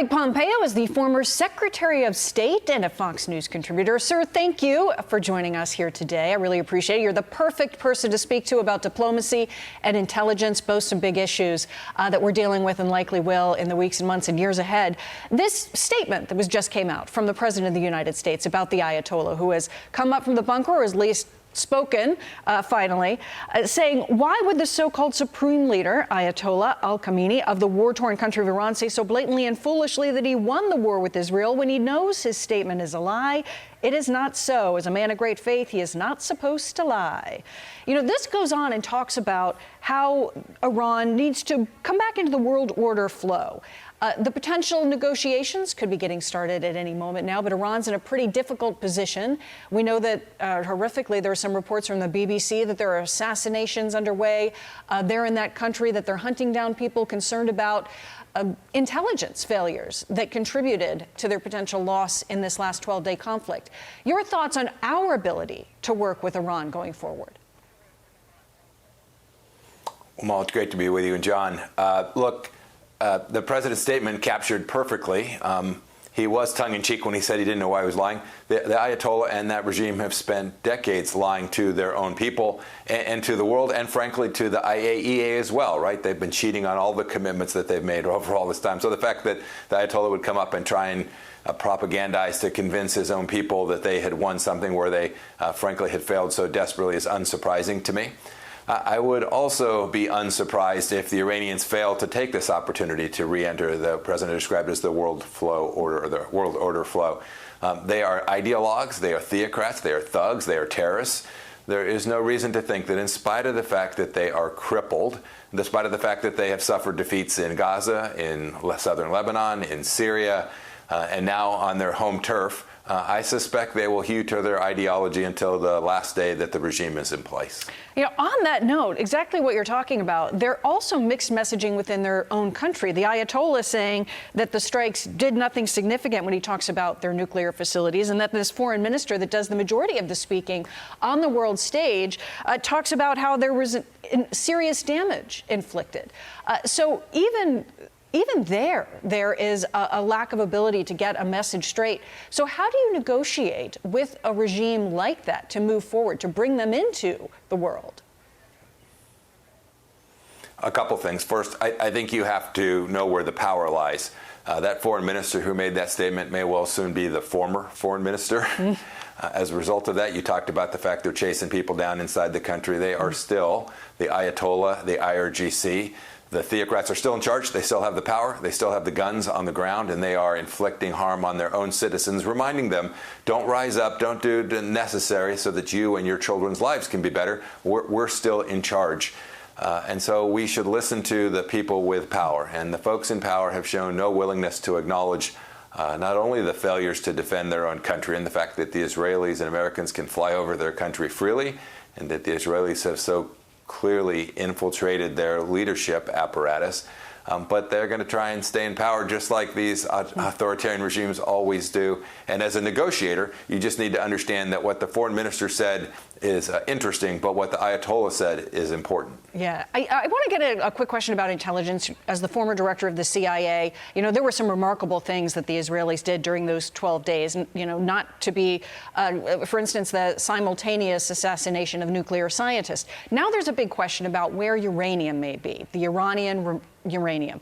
Mike Pompeo is the former Secretary of State and a Fox News contributor. Sir, thank you for joining us here today. I really appreciate it. You're the perfect person to speak to about diplomacy and intelligence, both some big issues that we're dealing with and likely will in the weeks and months and years ahead. This statement that just came out from the President of the United States about the Ayatollah, who has come up from the bunker, or at least spoken, finally, saying, why would the so-called supreme leader, Ayatollah Khamenei, of the war-torn country of Iran, say so blatantly and foolishly that he won the war with Israel when he knows his statement is a lie? It is not so. As a man of great faith, he is not supposed to lie. You know, this goes on and talks about how Iran needs to come back into the world order flow. The potential negotiations could be getting started at any moment now, but Iran's in a pretty difficult position. We know that, horrifically, there are some reports from the BBC that there are assassinations underway there in that country, that they're hunting down people concerned about intelligence failures that contributed to their potential loss in this last 12-day conflict. Your thoughts on our ability to work with Iran going forward? Well, it's great to be with you and John. Look, the president's statement captured perfectly. He was tongue-in-cheek when he said he didn't know why he was lying. The Ayatollah and that regime have spent decades lying to their own people and to the world, and frankly to the IAEA as well, right? They've been cheating on all the commitments that they've made over all this time. So the fact that the Ayatollah would come up and try and propagandize to convince his own people that they had won something where they frankly had failed so desperately is unsurprising to me. I would also be unsurprised if the Iranians fail to take this opportunity to re-enter the president described as the world flow order, or the world order flow. They are ideologues, they are theocrats, they are thugs, they are terrorists. There is no reason to think that in spite of the fact that they are crippled, in spite of the fact that they have suffered defeats in Gaza, in southern Lebanon, in Syria, and now on their home turf, I suspect they will hew to their ideology until the last day that the regime is in place. You know, on that note, exactly what you're talking about, they're also mixed messaging within their own country. The Ayatollah saying that the strikes did nothing significant when he talks about their nuclear facilities, and that this foreign minister that does the majority of the speaking on the world stage talks about how there was serious damage inflicted. So even there is a lack of ability to get a message straight. So how do you negotiate with a regime like that to move forward, to bring them into the world? A couple things. First, I think you have to know where the power lies. That foreign minister who made that statement may well soon be the former foreign minister. As a result of that, you talked about the fact they're chasing people down inside the country. They are still the Ayatollah, the IRGC. The theocrats are still in charge. They still have the power. They still have the guns on the ground, and they are inflicting harm on their own citizens, reminding them, don't rise up, don't do the necessary so that you and your children's lives can be better. We're still in charge. And so we should listen to the people with power. And the folks in power have shown no willingness to acknowledge not only the failures to defend their own country and the fact that the Israelis and Americans can fly over their country freely, and that the Israelis have so clearly infiltrated their leadership apparatus, but they're going to try and stay in power just like these authoritarian regimes always do. And as a negotiator, you just need to understand that what the foreign minister said is interesting, but what the Ayatollah said is important. Yeah. I want to get a quick question about intelligence. As the former director of the CIA, you know, there were some remarkable things that the Israelis did during those 12 days, and, you know, not to be, for instance, the simultaneous assassination of nuclear scientists. Now there's a big question about where uranium may be, the Iranian uranium.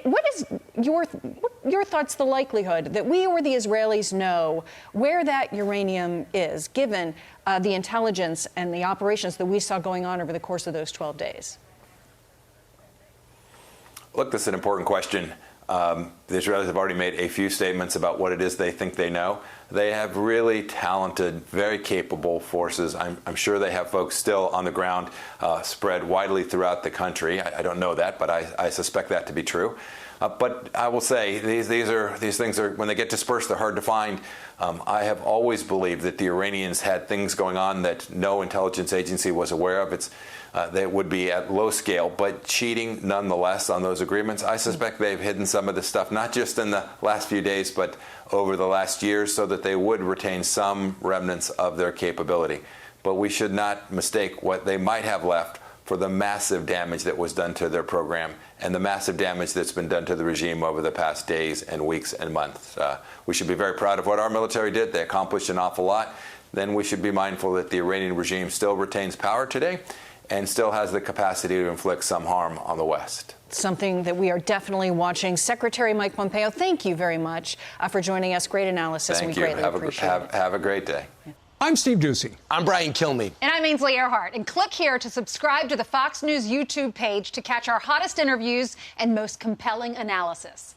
What is your thoughts, the likelihood that we or the Israelis know where that uranium is, given the intelligence and the operations that we saw going on over the course of those 12 days? Look, this is an important question. The Israelis have already made a few statements about what it is they think they know. They have really talented, very capable forces. I'm sure they have folks still on the ground spread widely throughout the country. I don't know that, but I suspect that to be true. But I will say these things are, when they get dispersed, they're hard to find. I have always believed that the Iranians had things going on that no intelligence agency was aware of. They would be at low scale, but cheating nonetheless on those agreements. I suspect they've hidden some of this stuff, not just in the last few days, but over the last years, so that they would retain some remnants of their capability. But we should not mistake what they might have left for the massive damage that was done to their program and the massive damage that's been done to the regime over the past days and weeks and months. We should be very proud of what our military did. They accomplished an awful lot. Then we should be mindful that the Iranian regime still retains power today and still has the capacity to inflict some harm on the West. Something that we are definitely watching. Secretary Mike Pompeo, thank you very much for joining us. Great analysis. Thank and you. We greatly appreciate it. Have a great day. I'm Steve Doocy. I'm Brian Kilmeade. And I'm Ainsley Earhart. And click here to subscribe to the Fox News YouTube page to catch our hottest interviews and most compelling analysis.